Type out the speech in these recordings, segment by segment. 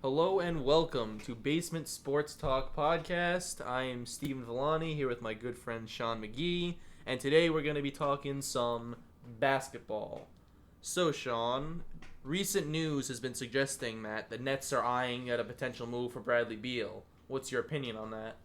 Hello and welcome to Basement Sports Talk Podcast. I am Steven Villani here with my good friend Sean McGee, and today we're going to be talking some basketball. So, Sean, recent news has been suggesting that the Nets are eyeing at a potential move for Bradley Beal. What's your opinion on that?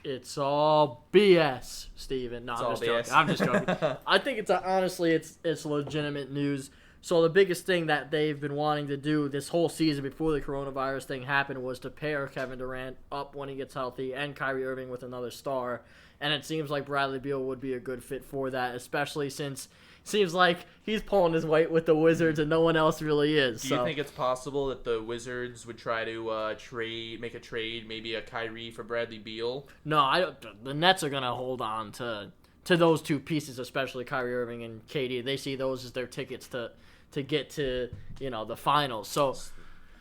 It's all BS, Steven. No, It's I'm all just BS. joking. I'm just joking. I think it's legitimate news. So the biggest thing that they've been wanting to do this whole season before the coronavirus thing happened was to pair Kevin Durant up when he gets healthy and Kyrie Irving with another star. And it seems like Bradley Beal would be a good fit for that, especially since it seems like he's pulling his weight with the Wizards and no one else really is. Do you think it's possible that the Wizards would try to make a trade, maybe a Kyrie for Bradley Beal? No, I don't. The Nets are gonna hold on to those two pieces, especially Kyrie Irving and KD. They see those as their tickets to get to the finals. So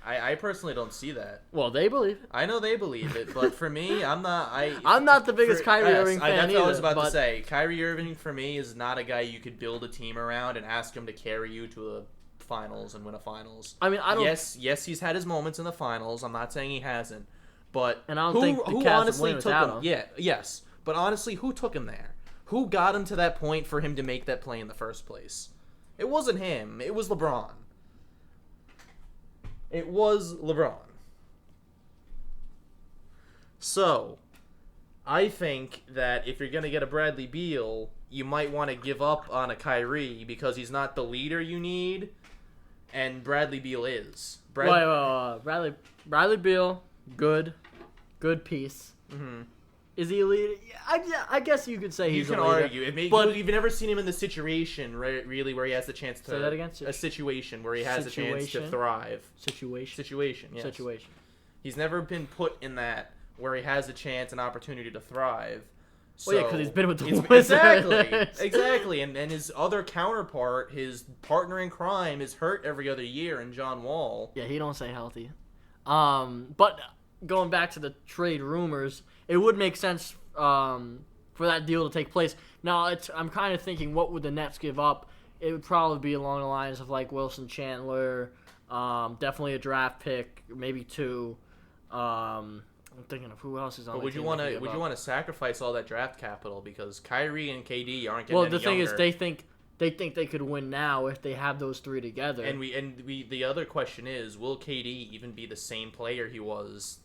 I personally don't see that. well, they believe it. I know they believe it, but for me, I'm not. I'm not the biggest Kyrie Irving fan that's either. what I was about but to say. Kyrie Irving for me is not a guy you could build a team around and ask him to carry you to a finals and win a finals. I mean, I don't. Yes, he's had his moments in the finals. I'm not saying he hasn't, but And I don't think the who Cavs would honestly win took without him? him. Yeah, yes, but honestly, who took him there? Who got him to that point for him to make that play in the first place? It wasn't him. It was LeBron. It was LeBron. So, I think that if you're going to get a Bradley Beal, you might want to give up on a Kyrie because he's not the leader you need, and Bradley Beal is. Wait. Bradley Beal, good piece. Mm-hmm. Is he a leader? Yeah, I guess you could say You he's can a leader. argue. but You've never seen him in the situation, really, where he has the chance to... Say that again? A situation where he has a chance to Situation? thrive. situation, Yes. situation. He's never been put in that where he has a chance, an opportunity to thrive. Well, yeah, because he's been with the He's- Wizards. Exactly. And his other counterpart, his partner in crime, is hurt every other year in John Wall. Yeah, he don't stay healthy. But going back to the trade rumors, it would make sense for that deal to take place. Now, I'm kind of thinking, what would the Nets give up? It would probably be along the lines of like Wilson Chandler, definitely a draft pick, maybe two. I'm thinking of who else is on. But the would you team want they to could give up. sacrifice all that draft capital because Kyrie and KD aren't getting Well, any the thing is, younger. they think they could win now if they have those three together. And the other question is, will KD even be the same player he was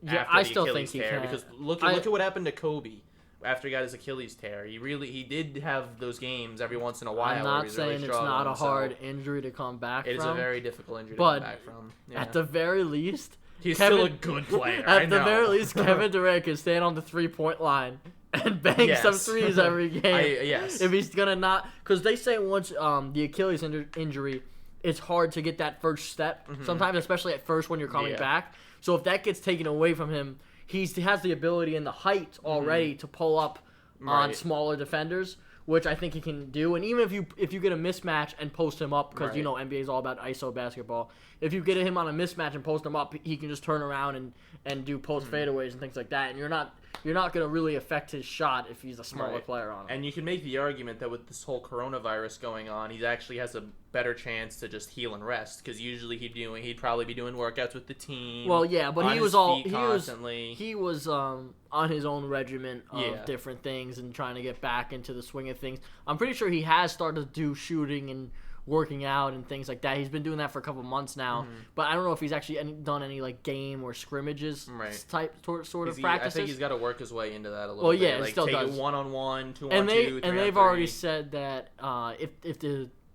Yeah, after I the still Achilles think he tear? can. Because look at what happened to Kobe after he got his Achilles tear. He did have those games every once in a while. I'm where not he's saying really it's not a struggling, hard injury to come back It from. is a very difficult injury to but come back from. Yeah. At the very least, He's Kevin- still a good player. I At the know. very least, Kevin Durant can stand on the 3-point line and bang Yes. some threes every game. Yes. If he's gonna not, because they say once the Achilles injury, it's hard to get that first step. Sometimes, especially at first when you're coming Yeah. back. So if that gets taken away from him, he has the ability and the height already to pull up on Right. smaller defenders, which I think he can do. And even if you get a mismatch and post him up, because Right. NBA is all about ISO basketball. If you get him on a mismatch and post him up, he can just turn around and do post fadeaways and things like that. And you're not going to really affect his shot if he's a smaller Right. player on him. And you can make the argument that with this whole coronavirus going on, he actually has a better chance to just heal and rest because usually he'd probably be doing workouts with the team. Well, yeah, but on he was his feet constantly. constantly. He was on his own regimen of Yeah. different things and trying to get back into the swing of things. I'm pretty sure he has started to do shooting and working out and things like that. He's been doing that for a couple months now, but I don't know if he's actually done any like game or scrimmages Right. type sort of I practices. think he's got to work his way into that a little Well, bit. yeah, it like still take does. it 1-on-1, 2-on-2, and 3-on-3. they've already said that if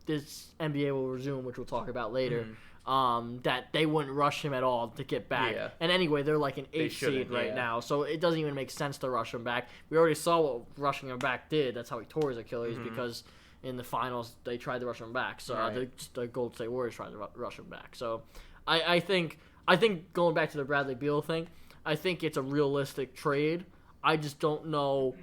this NBA will resume, which we'll talk about later, that they wouldn't rush him at all to get back. Yeah. And anyway, they're like an They 8th seed shouldn't, right yeah. now, so it doesn't even make sense to rush him back. We already saw what rushing him back did. That's how he tore his Achilles because in the finals they tried to rush him back. So Right. the Golden State Warriors tried to rush him back. So I think going back to the Bradley Beal thing, I think it's a realistic trade. I just don't know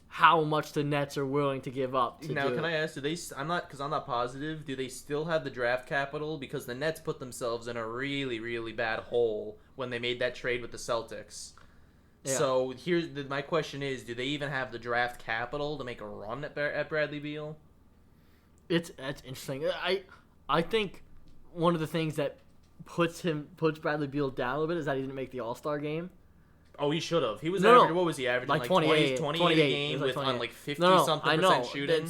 how much the Nets are willing to give up to Now, do can it. I ask? I'm not positive. Do they still have the draft capital? Because the Nets put themselves in a really, really bad hole when they made that trade with the Celtics. Yeah. So my question is: do they even have the draft capital to make a run at Bradley Beal? That's interesting. I think one of the things that puts Bradley Beal down a little bit is that he didn't make the All-Star game. Oh, he should have. He was No. what was he averaging? Like 28 28 28 a game with on 50 something percent shooting.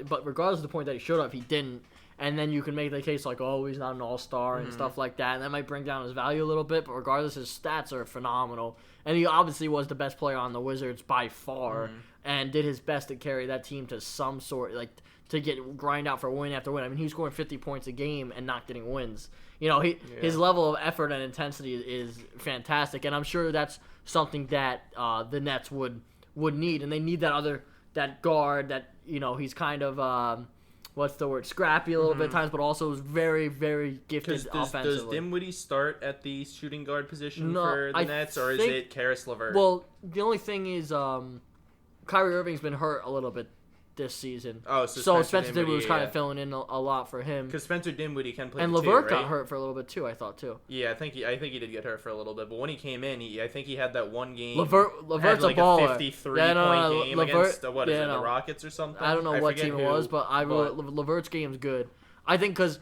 But regardless of the point that he should have, he didn't. And then you can make the case like, oh, he's not an all-star and stuff like that, and that might bring down his value a little bit. But regardless, his stats are phenomenal, and he obviously was the best player on the Wizards by far, and did his best to carry that team to some sort, like to grind out for win after win. I mean, he was scoring 50 points a game and not getting wins. His level of effort and intensity is fantastic, and I'm sure that's something that the Nets would need, and they need that guard that he's kind of. What's the word? Scrappy a little bit at times, but also is very, very gifted offensively. Does Dinwiddie start at the shooting guard position for the Nets, or is it Karis LeVert? Well, the only thing is Kyrie Irving's been hurt a little bit this season. Oh, so Spencer Dinwiddie was kind of filling in a lot for him. Because Spencer Dinwiddie can play and the LeVert two, right? got hurt for a little bit too, I thought too. Yeah, I think he did get hurt for a little bit, but when he came in, I think he had that one game. LeVert's had like a baller. A 53-point game against the Rockets or something. I don't know what team it was, but LeVert's game's good. I think because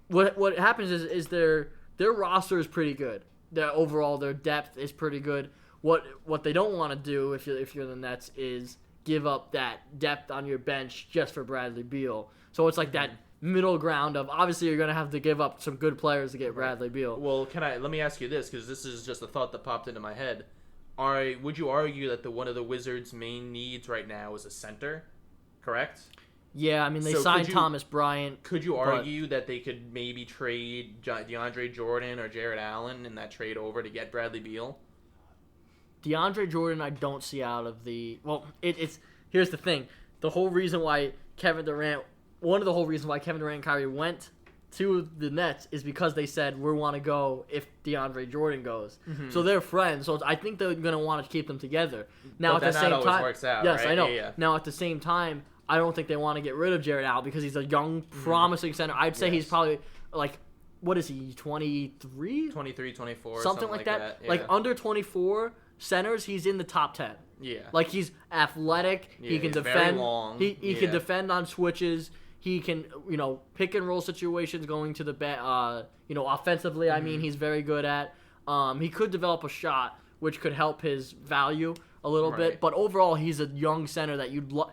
what happens is their roster is pretty good. Overall, their depth is pretty good. What they don't want to do if you're the Nets is give up that depth on your bench just for Bradley Beal. So it's like that middle ground of obviously you're going to have to give up some good players to get Bradley Beal. Well, let me ask you this, because this is just a thought that popped into my head. Would you argue that one of the Wizards' main needs right now is a center? Correct? Yeah, I mean they signed Thomas Bryant. Could you argue that they could maybe trade DeAndre Jordan or Jared Allen in that trade over to get Bradley Beal? DeAndre Jordan, I don't see out of the... Well, it's... Here's the thing. One of the whole reasons why Kevin Durant and Kyrie went to the Nets is because they said, we want to go if DeAndre Jordan goes. Mm-hmm. So they're friends. So I think they're going to want to keep them together. Now, but at the same time... works out, yes, right? I know. Yeah. Now, at the same time, I don't think they want to get rid of Jared Allen because he's a young, promising center. I'd say he's probably, like... What is he, 23? 23, 24, something like that. Yeah. Like, under 24... centers, he's in the top 10. Yeah. Like, he's athletic. Yeah, he can defend. Very long. He can defend on switches. He can, pick and roll situations going to the offensively. I mean, he's very good at. He could develop a shot, which could help his value a little bit. But overall, he's a young center that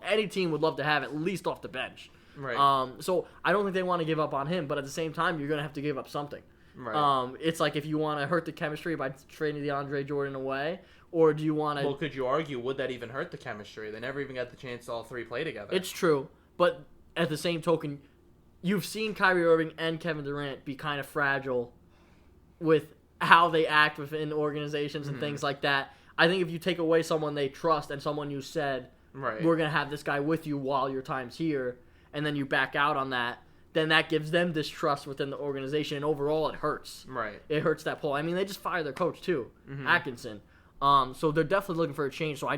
any team would love to have at least off the bench. Right. So I don't think they want to give up on him. But at the same time, you're going to have to give up something. Right. It's like if you want to hurt the chemistry by trading DeAndre Jordan away, or do you want to... Well, could you argue, would that even hurt the chemistry? They never even got the chance to all three play together. It's true, but at the same token, you've seen Kyrie Irving and Kevin Durant be kind of fragile with how they act within organizations and things like that. I think if you take away someone they trust and someone you said, we're going to have this guy with you while your time's here, and then you back out on that, then that gives them distrust within the organization, and overall it hurts. Right. It hurts that pull. I mean, they just fired their coach too, Atkinson. So they're definitely looking for a change. So I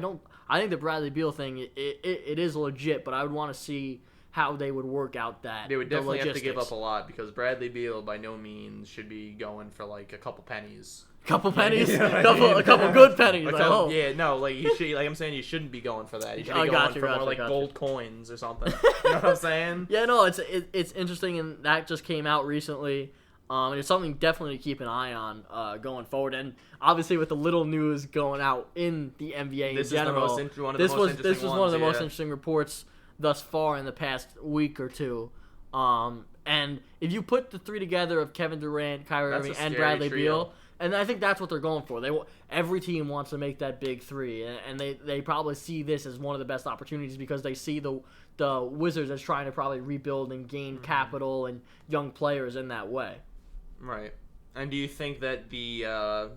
think the Bradley Beal thing, it is legit, but I would want to see how they would work out that. They would definitely have to give up a lot because Bradley Beal by no means should be going for like a couple pennies. Couple pennies, a couple good pennies. Yeah, no, like you should. Like I'm saying, you shouldn't be going for that. You should be going for more like gold coins or something. You know what I'm saying? Yeah, no, it's interesting, and that just came out recently. And it's something definitely to keep an eye on going forward. And obviously, with the little news going out in the NBA in general, this was one of the most interesting reports thus far in the past week or two. And if you put the three together of Kevin Durant, Kyrie Irving, and Bradley Beal. And I think that's what they're going for. Every team wants to make that big three, and they probably see this as one of the best opportunities because they see the Wizards as trying to probably rebuild and gain capital and young players in that way. Right. And do you think that the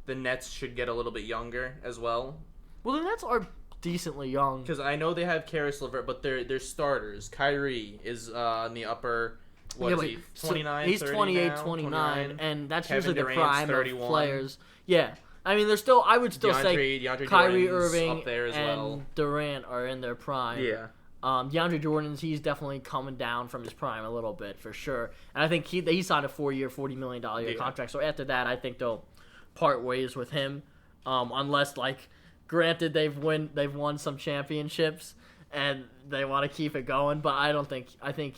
Nets should get a little bit younger as well? Well, the Nets are decently young. Because I know they have Karis LeVert, but they're starters. Kyrie is in the upper... What is he? 29, he's 28, 29, and that's usually the prime 31. Of players. Yeah. I mean, I would still say Kyrie Irving up there as and Durant are in their prime. Yeah. DeAndre Jordan's, he's definitely coming down from his prime a little bit, for sure. And I think he signed a 4-year, $40 million contract. So after that, I think they'll part ways with him. Unless, granted, they've won some championships and they want to keep it going. But I think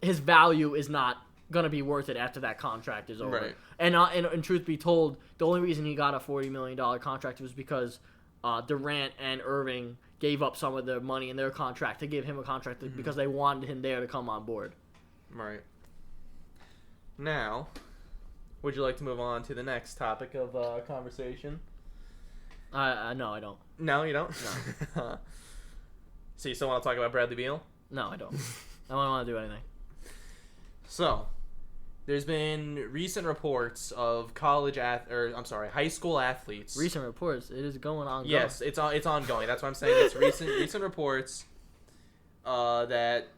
his value is not gonna be worth it after that contract is over. Right. And truth be told, the only reason he got a $40 million contract was because Durant and Irving gave up some of their money in their contract to give him a contract because they wanted him there to come on board. Right. Now, would you like to move on to the next topic of conversation? No, I don't. No, you don't? No. So you still want to talk about Bradley Beal? No, I don't. I don't want to do anything. So, there's been recent reports of high school athletes. Recent reports. It is going on. Yes, it's ongoing. That's what I'm saying. It's recent reports that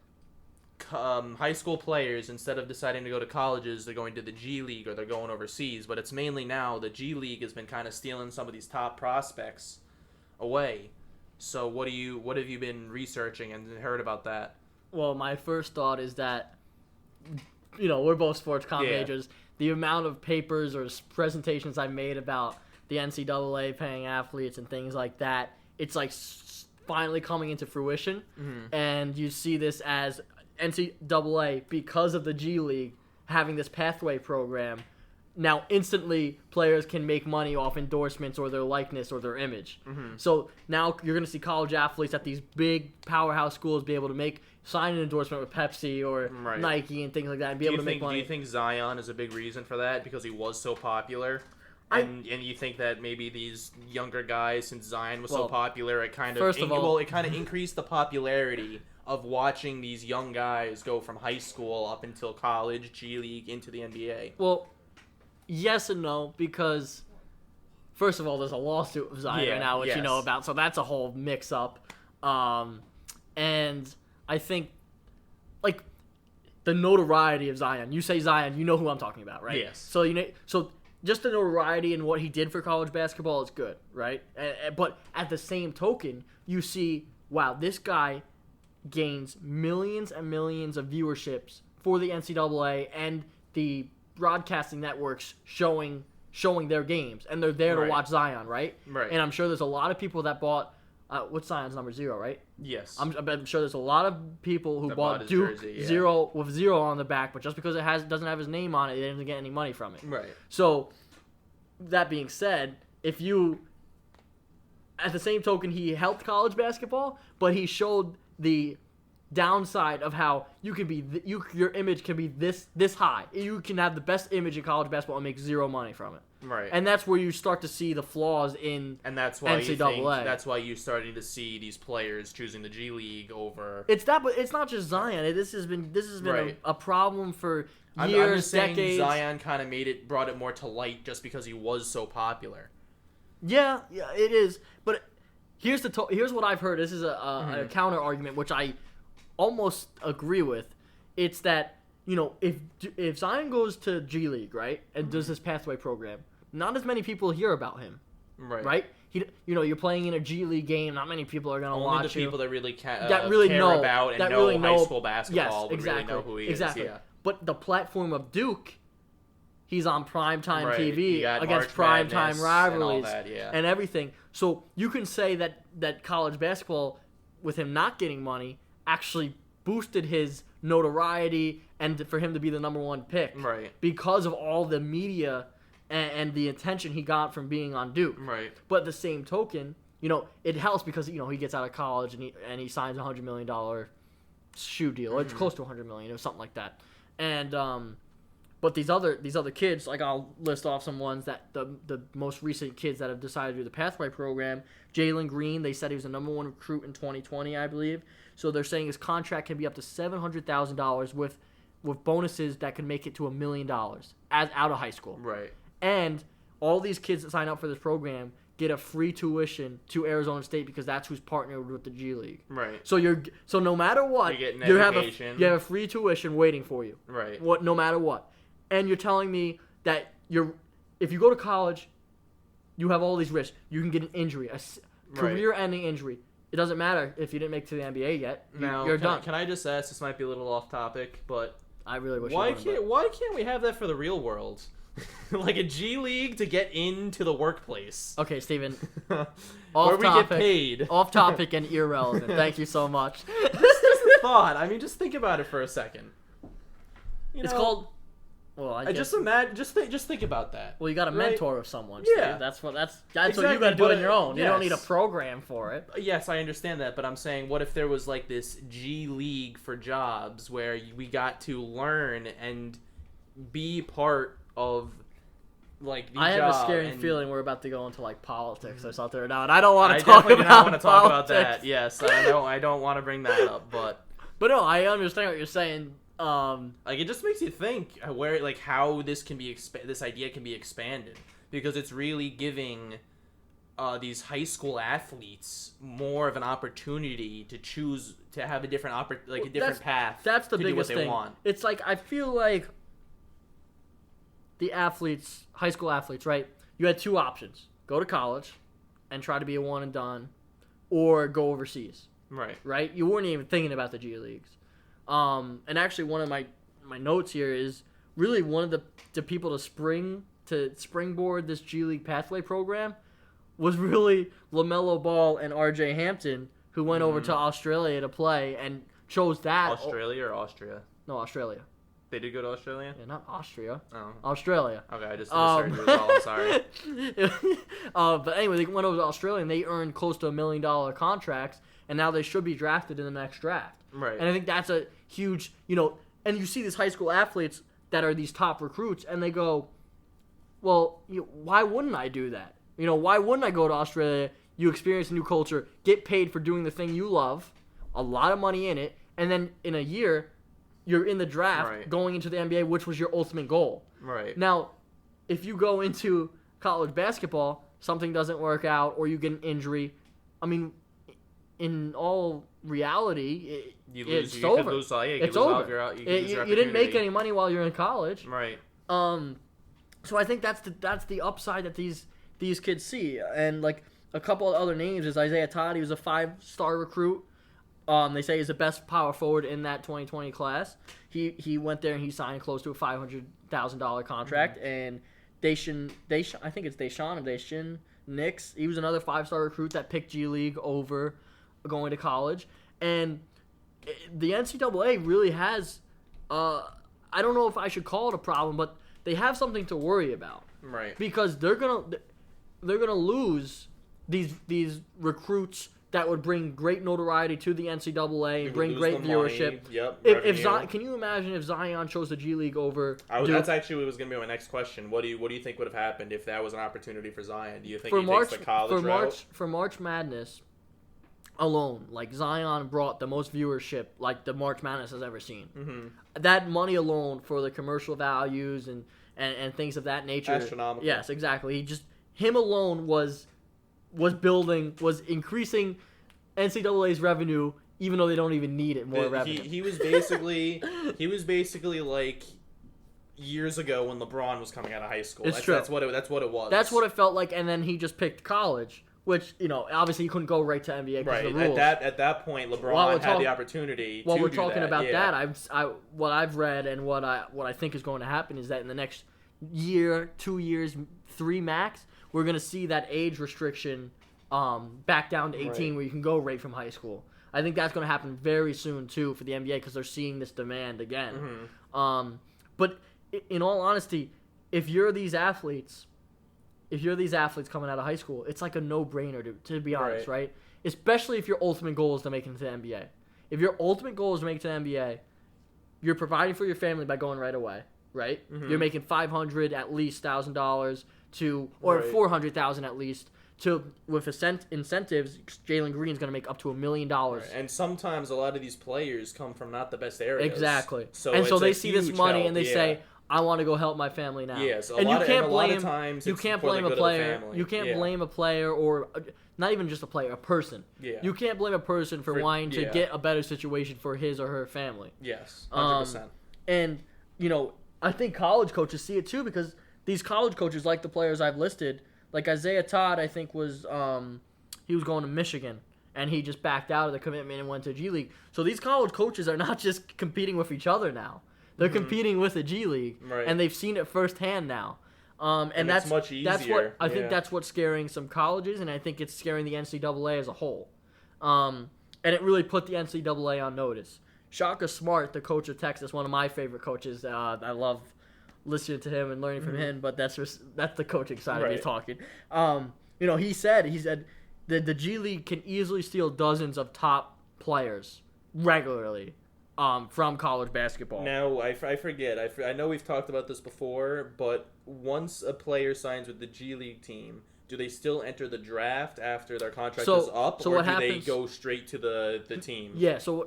high school players, instead of deciding to go to colleges, they're going to the G League or they're going overseas. But it's mainly now the G League has been kind of stealing some of these top prospects away. So what have you been researching and heard about that? Well, my first thought is that, we're both sports comm majors. The amount of papers or presentations I made about the NCAA paying athletes and things like that, it's like finally coming into fruition. Mm-hmm. And you see this as NCAA, because of the G League having this pathway program, now instantly players can make money off endorsements or their likeness or their image. Mm-hmm. So now you're going to see college athletes at these big powerhouse schools be able to sign an endorsement with Pepsi or Nike and things like that and be able to make money. Do you think Zion is a big reason for that because he was so popular? And you think that maybe these younger guys, since Zion was so popular, it kind of increased the popularity of watching these young guys go from high school up until college, G League, into the NBA? Well, yes and no, because first of all, there's a lawsuit with Zion right now, which you know about, so that's a whole mix-up. And I think, like, the notoriety of Zion. You say Zion, you know who I'm talking about, right? Yes. So just the notoriety and what he did for college basketball is good, right? But at the same token, you see, wow, this guy gains millions and millions of viewerships for the NCAA and the broadcasting networks showing their games, and they're there to watch Zion, right? Right. And I'm sure there's a lot of people that bought what's Zion's number 0, right? Yes. I'm sure there's a lot of people who bought Duke jersey, 0 with 0 on the back, but just because it doesn't have his name on it, they didn't get any money from it. Right. So that being said, at the same token, he helped college basketball, but he showed the downside of how you can be your image can be this high. You can have the best image in college basketball and make 0 money from it. Right. And that's where you start to see the flaws in and that's why NCAA. That's why you're starting to see these players choosing the G League over. It's that, but it's not just Zion. This has been a problem for years, I'm just saying decades. Zion kind of brought it more to light just because he was so popular. Yeah, it is. But here's what I've heard. This is a counter argument, which I almost agree with. It's that, if Zion goes to G League, right, and does this pathway program, not as many people hear about him. Right. You're playing in a G League game. Not many people are going to watch you. Only the people that really care know about and know high school basketball would really know who he is. Yeah. But the platform of Duke, he's on primetime right. TV against primetime rivalries and everything. So you can say that college basketball, with him not getting money, actually boosted his notoriety and for him to be the number 1 pick. Right. Because of all the media and the attention he got from being on Duke. Right. But at the same token, it helps because, he gets out of college and he signs a $100 million shoe deal. Mm-hmm. It's close to $100 million or something like that. And but these other kids, like, I'll list off some ones that the most recent kids that have decided to do the pathway program. Jalen Green, they said he was the number 1 recruit in 2020, I believe. So they're saying his contract can be up to $700,000 with bonuses that can make it to $1 million as out of high school. Right. And all these kids that sign up for this program get a free tuition to Arizona State because that's who's partnered with the G League. Right. So no matter what, you have a free tuition waiting for you. Right. No matter what. And you're telling me that if you go to college, you have all these risks. You can get an injury, a career-ending injury. It doesn't matter if you didn't make it to the NBA yet. You're done. Can I just ask? This might be a little off topic, but I really wish. Why can't we have that for the real world? Like a G League to get into the workplace. Okay, Steven. Where we get paid. Off topic and irrelevant. Thank you so much. Just a thought. I mean, just think about it for a second. It's called Well, I I guess. just imagine, just think about that. Well, you got a right? mentor of someone. Yeah. Steve. That's what you Exactly, got to do but, on your own. You don't need a yes. program for it. Yes, I understand that, but I'm saying, what if there was like this G League for jobs where we got to learn and be part of like the I have job a scary and feeling we're about to go into like politics or something now, and I don't want I to talk definitely do about not want to talk about politics. that. Yes, I don't want to bring that up, but no, I understand what you're saying. like it just makes you think where like how this can be this idea can be expanded, because it's really giving these high school athletes more of an opportunity to choose to have a different a different path. That's the to do what biggest they thing. want. It's like I feel like the athletes, high school athletes, right? You had two options: go to college and try to be a one and done, or go overseas. Right. Right? You weren't even thinking about the G Leagues. And actually, one of my notes here is really one of the people to springboard this G League pathway program was really LaMelo Ball and R.J. Hampton, who went over to Australia to play and chose that. Australia or Austria? No, Australia. They did go to Australia? Yeah, not Austria. Oh. Australia. Okay, I just misheard you as well. I'm sorry. But anyway, they went over to Australia and they earned close to $1 million contracts, and now they should be drafted in the next draft. Right. And I think that's a huge, and you see these high school athletes that are these top recruits, and they go, well, why wouldn't I do that? Why wouldn't I go to Australia? You experience a new culture, get paid for doing the thing you love, a lot of money in it, and then in a year, you're in the draft going into the NBA, which was your ultimate goal. Right. Now, if you go into college basketball, something doesn't work out, or you get an injury, I mean, in all reality, it's over. It's over. You didn't make any money while you're in college. Right. So I think that's the upside that these kids see. And like a couple of other names is Isaiah Todd. He was a 5-star recruit. They say he's the best power forward in that 2020 class. He went there and he signed close to a $500,000 contract. And Daishin, I think it's Daishin Nix. He was another 5-star recruit that picked G League over going to college. And the NCAA really has, I don't know if I should call it a problem, but they have something to worry about. Right. Because they're gonna lose these recruits that would bring great notoriety to the NCAA and bring great viewership. Yep. Can you imagine if Zion chose the G League over? That's actually what was going to be my next question. What do you think would have happened if that was an opportunity for Zion? Do you think he takes the college route? For March Madness alone, like Zion brought the most viewership like the March Madness has ever seen. Mm-hmm. That money alone for the commercial values and things of that nature. Astronomical. Yes, exactly. Him alone was increasing NCAA's revenue, even though they don't even need it more revenue. He was basically like years ago when LeBron was coming out of high school. True. That's what it was. That's what it felt like, and then he just picked college, which obviously he couldn't go right to NBA because of the rules. At that point, LeBron had the opportunity. While to we're do talking that. about yeah. that, what I've read and what I think is going to happen is that in the next year, 2 years, 3 max, we're going to see that age restriction back down to 18 where you can go right from high school. I think that's going to happen very soon, too, for the NBA because they're seeing this demand again. Mm-hmm. But in all honesty, if you're these athletes coming out of high school, it's like a no-brainer, to be honest, right? Especially if your ultimate goal is to make it into the NBA. If your ultimate goal is to make it to the NBA, you're providing for your family by going right away, right? Mm-hmm. You're making $500 at least $1,000 or $400,000 at least with incentives. Jalen Green's going to make up to $1 million. Right. And sometimes a lot of these players come from not the best areas. Exactly. So they see this money and they say, I want to go help my family now. Yes, and you can't blame a player. You can't blame a player or not even just a player, a person. Yeah. You can't blame a person for wanting to get a better situation for his or her family. Yes, 100%. And I think college coaches see it too because these college coaches, like the players I've listed, like Isaiah Todd, I think he was going to Michigan. And he just backed out of the commitment and went to G League. So these college coaches are not just competing with each other now. They're competing with the G League, and they've seen it firsthand now. And that's much easier. That's what I think. That's what's scaring some colleges, and I think it's scaring the NCAA as a whole. And it really put the NCAA on notice. Shaka Smart, the coach of Texas, one of my favorite coaches. I love listening to him and learning from him, but that's the coaching side of me Right. talking. He said that the G League can easily steal dozens of top players regularly from college basketball. Now, I forget. I know we've talked about this before, but once a player signs with the G League team, do they still enter the draft after their contract is up, or do they go straight to the team? Yeah, so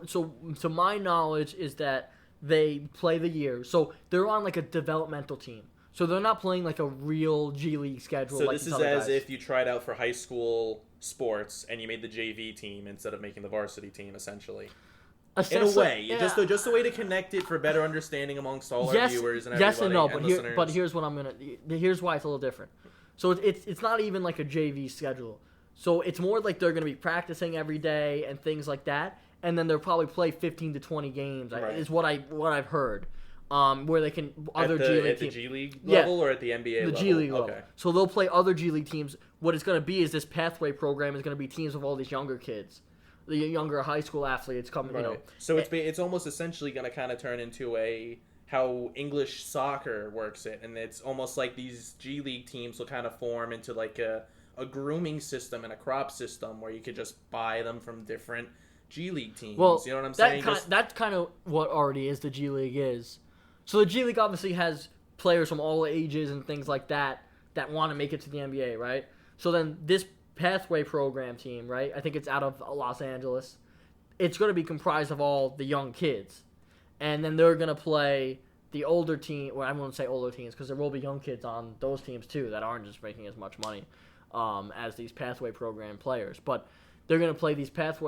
to my knowledge is that they play the year. So they're on like a developmental team. So they're not playing like a real G League schedule. So like this is other as guys. if you tried out for high school sports and you made the JV team instead of making the varsity team, essentially. In a way, yeah. just a way to connect it for better understanding amongst all our viewers and everybody. Yes and no, and listeners. but here's what here's why it's a little different. So it's not even like a JV schedule. So it's more like they're going to be practicing every day and things like that, and then they'll probably play 15 to 20 games. Right. Is what I've heard. Where they can at the G League level or at the NBA level? The G League level. Okay. So they'll play other G League teams. What it's going to be is this pathway program is going to be teams of all these younger kids, the younger high school athletes coming. Right. So it's almost essentially going to kind of turn into how English soccer works it, and it's almost like these G League teams will kind of form into like a grooming system and a crop system where you could just buy them from different G League teams. Well, you know what I'm saying? That's kind of what already is the G League is. So the G League obviously has players from all ages and things like that want to make it to the NBA, right? So then this pathway program team, right? I think it's out of Los Angeles. It's going to be comprised of all the young kids. And then they're going to play the older team. Well, I won't say older teams because there will be young kids on those teams too that aren't just making as much money as these pathway program players. But they're going to play these They're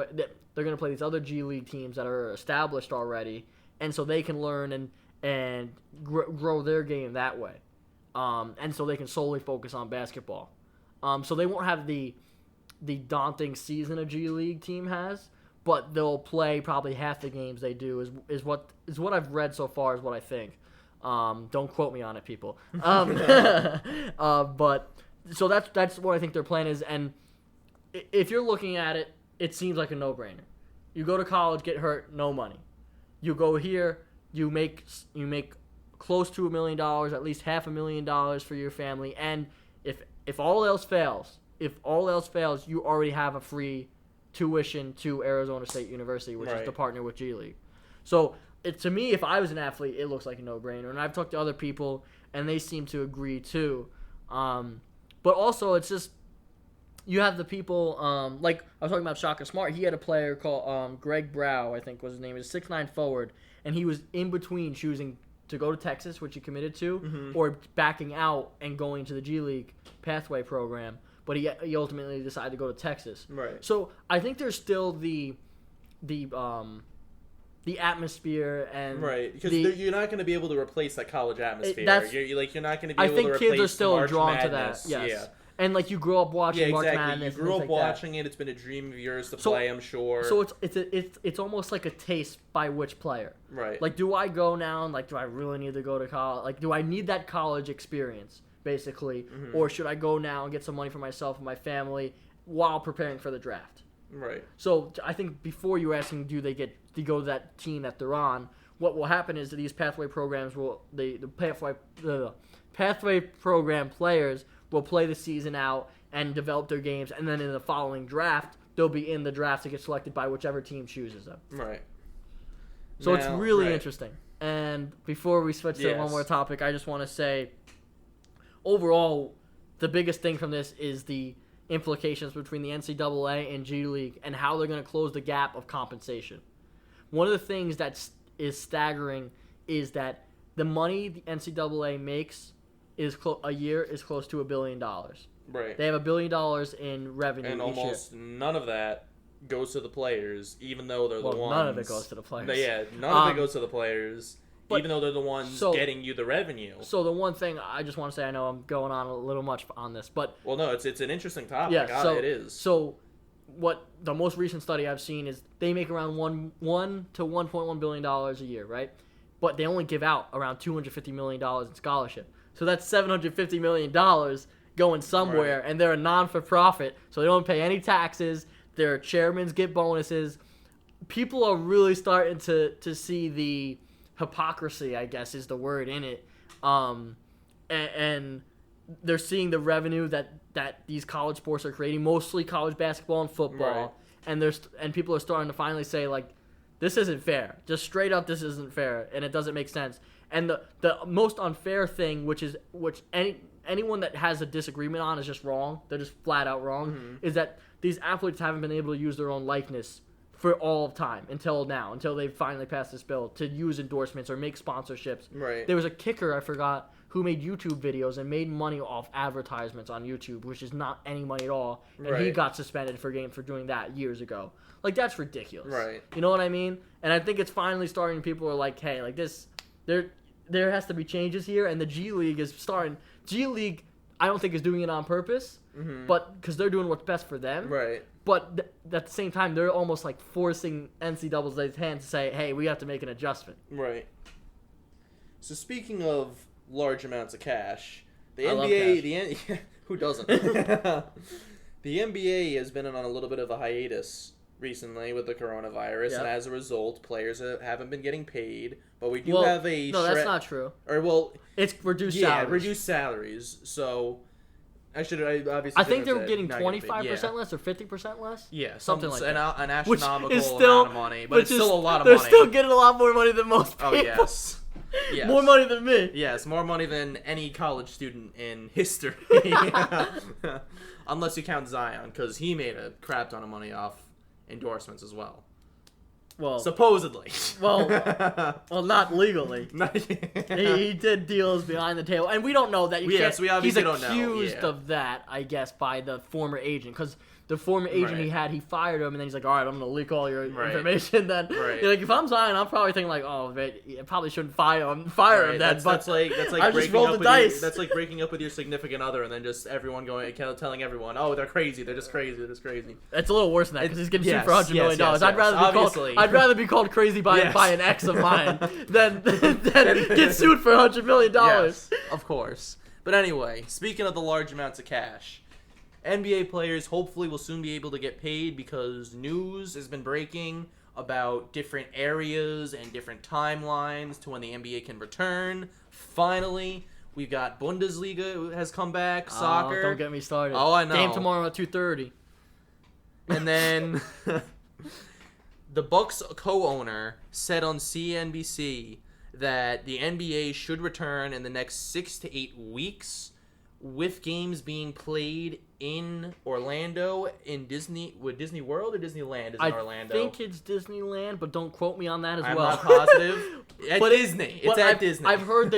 going to play these other G League teams that are established already, and so they can learn and grow their game that way, and so they can solely focus on basketball. So they won't have the daunting season a G League team has. But they'll play probably half the games they do is what I've read so far is what I think. Don't quote me on it, people. But so that's what I think their plan is. And if you're looking at it, it seems like a no-brainer. You go to college, get hurt, no money. You go here, you make close to $1 million, at least $500,000 for your family. And if all else fails, you already have a free tuition to Arizona State University, which is the partner with G League. So to me, if I was an athlete, it looks like a no-brainer. And I've talked to other people, and they seem to agree too. But also, it's just you have the people like I was talking about Shaka Smart. He had a player called Greg Brow, I think was his name. He's a 6'9" forward, and he was in between choosing to go to Texas, which he committed to, or backing out and going to the G League pathway program. But he ultimately decided to go to Texas. Right. So I think there's still the atmosphere and because you're not going to be able to replace that college atmosphere. You're not going to be I able think to replace kids are still March drawn Madness. to that. Yes. Yeah. And like you grew up watching March Madness. You grew up like watching it. It's been a dream of yours to play, I'm sure. So it's almost like a taste by which player. Right. Like, do I go now and like, do I really need to go to college? Like, do I need that college experience, basically, or should I go now and get some money for myself and my family while preparing for the draft? Right. So I think before you asking, do they go to that team that they're on? What will happen is that these pathway programs the pathway program players will play the season out and develop their games, and then in the following draft, they'll be in the draft to get selected by whichever team chooses them. Right. So it's really interesting. And before we switch to one more topic, I just want to say, overall, the biggest thing from this is the implications between the NCAA and G League and how they're going to close the gap of compensation. One of the things that is staggering is that the money the NCAA makes a year is close to $1 billion. Right. They have $1 billion in revenue and each almost year. None of that goes to the players, even though they're the ones. None of it goes to the players. None of it goes to the players, even though they're the ones getting you the revenue. So the one thing I just want to say, I know I'm going on a little much on this, but well, no, it's an interesting topic. Yeah, it is. So what the most recent study I've seen is they make around $1 to $1.1 billion a year, right? But they only give out around $250 million in scholarship. So that's $750 million going somewhere, and they're a non-for-profit, so they don't pay any taxes. Their chairmen get bonuses. People are really starting to see the hypocrisy, I guess is the word in it, And they're seeing the revenue that these college sports are creating, mostly college basketball and football, right. and people are starting to finally say, like, this isn't fair. Just straight up, this isn't fair, and it doesn't make sense. And the most unfair thing, which anyone that has a disagreement on is just wrong, they're just flat out wrong, is that these athletes haven't been able to use their own likeness for all of time until now, until they finally passed this bill to use endorsements or make sponsorships. Right. There was a kicker, I forgot, who made YouTube videos and made money off advertisements on YouTube, which is not any money at all, and he got suspended for doing that years ago. Like, that's ridiculous. Right. You know what I mean? And I think it's finally starting. People are like, hey, like this, there has to be changes here, and the G League is starting. G League, I don't think is doing it on purpose, but because they're doing what's best for them. Right. But at the same time, they're almost like forcing NCAA's hand to say, hey, we have to make an adjustment. Right. So speaking of large amounts of cash, the I love NBA, cash. who doesn't? The NBA has been on a little bit of a hiatus recently with the coronavirus, and as a result, players haven't been getting paid. But we do have a that's not true. It's reduced salaries. Yeah, reduced salaries. So I think they were getting 25% less or 50% less. Yeah, something like that. An astronomical amount of money, but it's still a lot of money. They're still getting a lot more money than most people. Oh yes. Yes. More money than me. Yes, more money than any college student in history. Unless you count Zion, because he made a crap ton of money off endorsements as well. Well, supposedly. Well, not legally. He did deals behind the table, and we don't know that. We obviously don't know. He's accused of that, I guess, by the former agent, because the former agent he fired him, and then he's like, all right, I'm going to leak all your information. Then, like, if I'm Zion, I'm probably thinking like, oh, man, I probably shouldn't fire him. Then, that's like that's like breaking up with your significant other, and then just everyone telling everyone, oh, they're crazy, they're just crazy. It's a little worse than that, because he's getting sued for $100 million. I'd rather be called crazy by an ex of mine than get sued for $100 million. Yes, of course. But anyway, speaking of the large amounts of cash, NBA players hopefully will soon be able to get paid, because news has been breaking about different areas and different timelines to when the NBA can return. Finally, we've got Bundesliga has come back, soccer. Don't get me started. Oh, I know. Game tomorrow at 2:30. And then the Bucks co-owner said on CNBC that the NBA should return in the next 6 to 8 weeks, with games being played in Orlando, in Disney World or Disneyland is in Orlando. I think it's Disneyland, but don't quote me on that as well. I'm not positive. Disney. It's at Disney. I've heard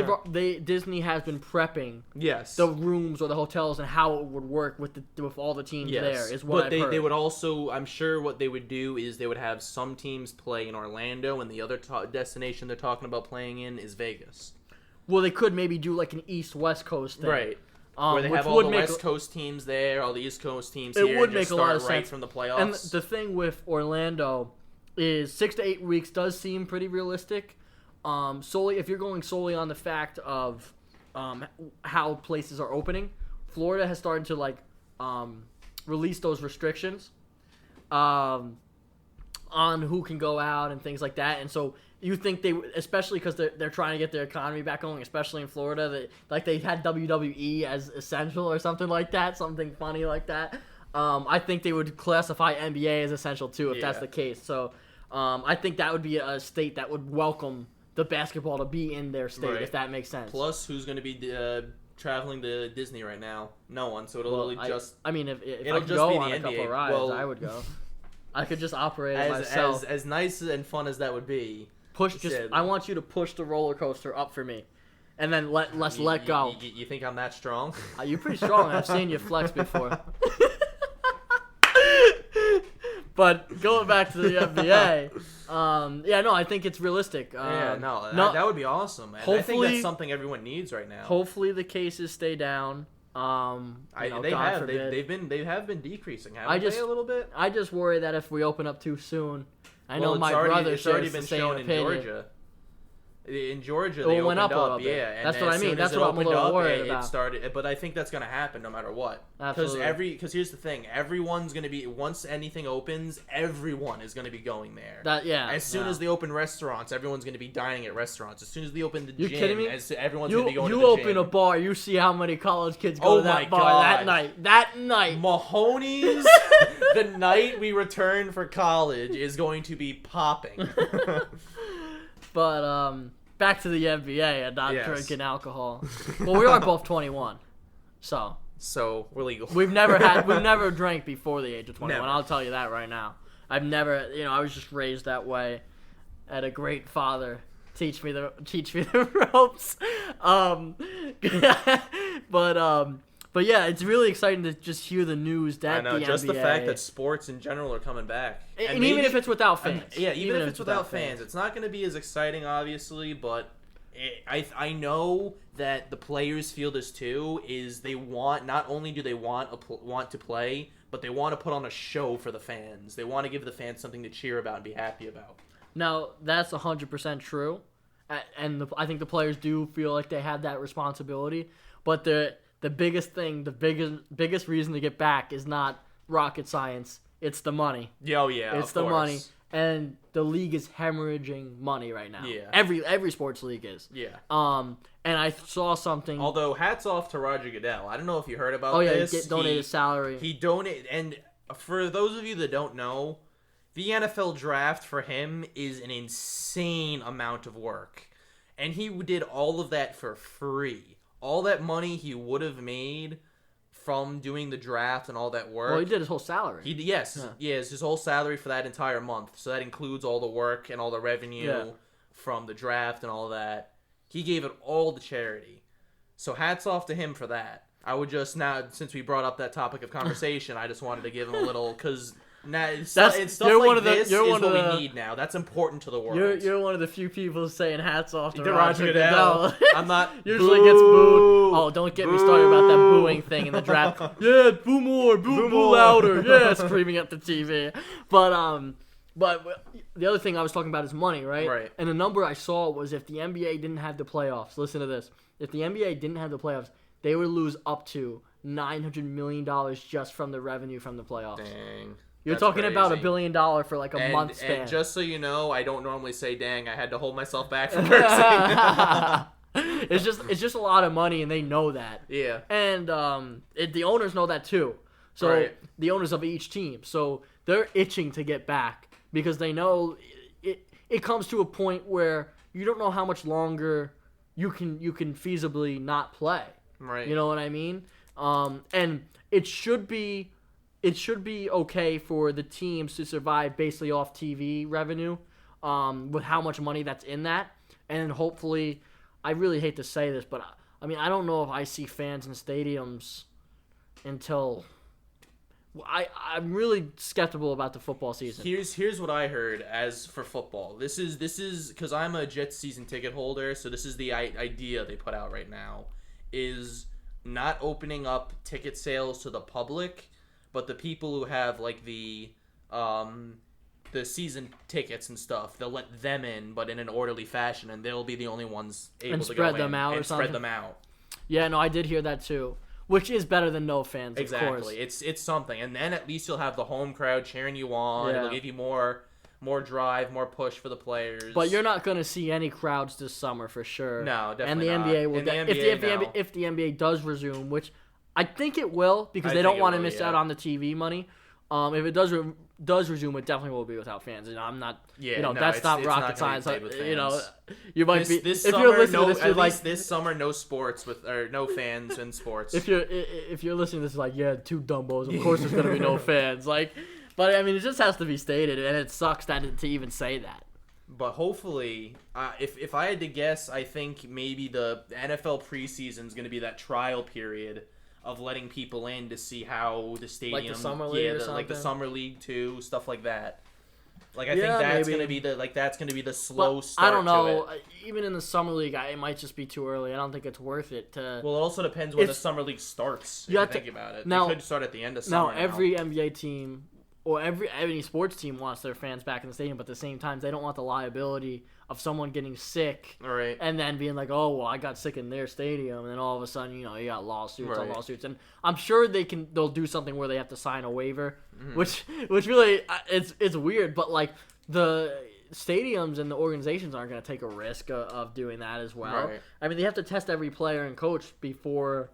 Disney has been prepping the rooms or the hotels and how it would work with all the teams there, is what I've heard. They would also, I'm sure what they would do is they would have some teams play in Orlando, and the other destination they're talking about playing in is Vegas. Well, they could maybe do like an East-West Coast thing. Right. Where they have all the West Coast teams there, all the East Coast teams here. It would make a lot of sense from the playoffs. And the thing with Orlando is 6 to 8 weeks does seem pretty realistic. Solely if you're going solely on the fact of how places are opening, Florida has started to release those restrictions on who can go out and things like that, and so. You think they, especially because they're trying to get their economy back going, especially in Florida, they had WWE as essential or something like that, something funny like that. I think they would classify NBA as essential too if that's the case. So I think that would be a state that would welcome the basketball to be in their state, if that makes sense. Plus, who's going to be traveling to Disney right now? No one. So it'll if I could go on a couple rides, I would go. I could just operate it myself. As nice and fun as that would be. I want you to push the roller coaster up for me, and then let go. You think I'm that strong? You're pretty strong. I've seen you flex before. But going back to the NBA, I think it's realistic. That would be awesome. And I think that's something everyone needs right now. Hopefully, the cases stay down. They have been decreasing. Haven't they a little bit? I just worry that if we open up too soon. I know my brother shares the same opinion. Georgia. In Georgia, It they went opened up a up, little bit. yeah. And That's what I as mean. soon That's as it what I'm a opened little up, worried it about. started. But I think that's gonna happen no matter what. Absolutely. Because here's the thing: everyone's gonna be once anything opens, everyone is gonna be going there. As soon as they open restaurants, everyone's gonna be dining at restaurants. As soon as they open the You gym, kidding me? everyone's gonna be going to You the open gym. a bar, you see how many college kids go to my that bar God. that night. That night. Mahoney's, the night we return for college, is going to be popping. But back to the NBA and not Yes. drinking alcohol. Well, we are both 21, so So we're legal. we've never drank before the age of 21. Never. I'll tell you that right now. I've never, I was just raised that way. Had a great father teach me the ropes. But yeah, it's really exciting to just hear the news that I know, the just NBA, the fact that sports in general are coming back. and even if it's without fans. Even if it's without fans, it's not going to be as exciting, obviously, but I know that the players feel this too, is they want, not only do they want to play, but they want to put on a show for the fans. They want to give the fans something to cheer about and be happy about. Now, that's 100% true, and I think the players do feel like they have that responsibility, but the biggest thing, the biggest reason to get back is not rocket science. It's the money. Oh yeah, It's of the course. money, and the league is hemorrhaging money right now. Yeah. Every sports league is. Yeah. And I saw something. Although hats off to Roger Goodell. I don't know if you heard about Oh yeah, this. donated salary. He donated, and for those of you that don't know, the NFL draft for him is an insane amount of work, and he did all of that for free. All that money he would have made from doing the draft and all that work. Well, he did his whole salary. Yes, it's his whole salary for that entire month. So that includes all the work and all the revenue from the draft and all that. He gave it all to charity. So hats off to him for that. I would just now, since we brought up that topic of conversation, I just wanted to give him a little, because now stuff like this is what we need now. That's important to the world. You're one of the few people saying hats off to The Roger Goodell. I'm not. Usually gets booed. Oh, don't get me started about that booing thing in the draft. Yeah, boo more, boo louder. Yeah, screaming at the TV. But the other thing I was talking about is money, right? Right. And the number I saw was if the NBA didn't have the playoffs. Listen to this. If the NBA didn't have the playoffs, they would lose up to $900 million just from the revenue from the playoffs. Dang. You're That's talking about $1 crazy. billion for like a month span. And just so you know, I don't normally say "dang." I had to hold myself back from cursing. It's just a lot of money, and they know that. Yeah. And the owners know that too. So Right. the owners of each team, so they're itching to get back because they know it comes to a point where you don't know how much longer you can feasibly not play. Right. You know what I mean? And it should be okay for the teams to survive basically off TV revenue, with how much money that's in that, and hopefully, I really hate to say this, but I mean I don't know if I see fans in stadiums until I'm really skeptical about the football season. Here's what I heard as for football. This is because I'm a Jets season ticket holder, so this is the idea they put out right now, is not opening up ticket sales to the public, but the people who have like the season tickets and stuff, they'll let them in, but in an orderly fashion, and they'll be the only ones able to spread go them in out or and something? spread them out. Yeah, no, I did hear that too, which is better than no fans. Exactly. Of course. It's something, and then at least you'll have the home crowd cheering you on. Yeah. It'll give you more drive, more push for the players. But you're not going to see any crowds this summer for sure. No, And definitely the not. NBA will. In the NBA, no. If the NBA does resume, which I think it will, because I they think don't it want to will, miss yeah. out on the TV money. If it does resume, it definitely will be without fans. And I'm not. Yeah, no, that's not it's rocket not gonna be science. played with You know, fans. you might be. This if summer, you're listening to this, at you're like, least this summer, no sports or no fans in sports. if you're listening to this, like, yeah, two dumbos. Of course, there's gonna be no fans. Like, but I mean, it just has to be stated, and it sucks to even say that. But hopefully, if I had to guess, I think maybe the NFL preseason is going to be that trial period of letting people in to see how the stadium, summer league or like the something? summer league too, stuff like that. Like I Yeah, think that's maybe. going to be the slow But start. I don't know. To it. Even in the summer league, it might just be too early. I don't think it's worth it to. Well, it also depends when the It's- summer league starts. If you you have to- think about it, now- it could start at the end of Now summer. every NBA team or any sports team wants their fans back in the stadium, but at the same time, they don't want the liability of someone getting sick Right. and then being like, oh, well, I got sick in their stadium, and then all of a sudden, you got lawsuits on Right. lawsuits. And I'm sure they'll do something where they have to sign a waiver, which really, it's weird, but like the stadiums and the organizations aren't going to take a risk of doing that as well. Right. I mean, they have to test every player and coach before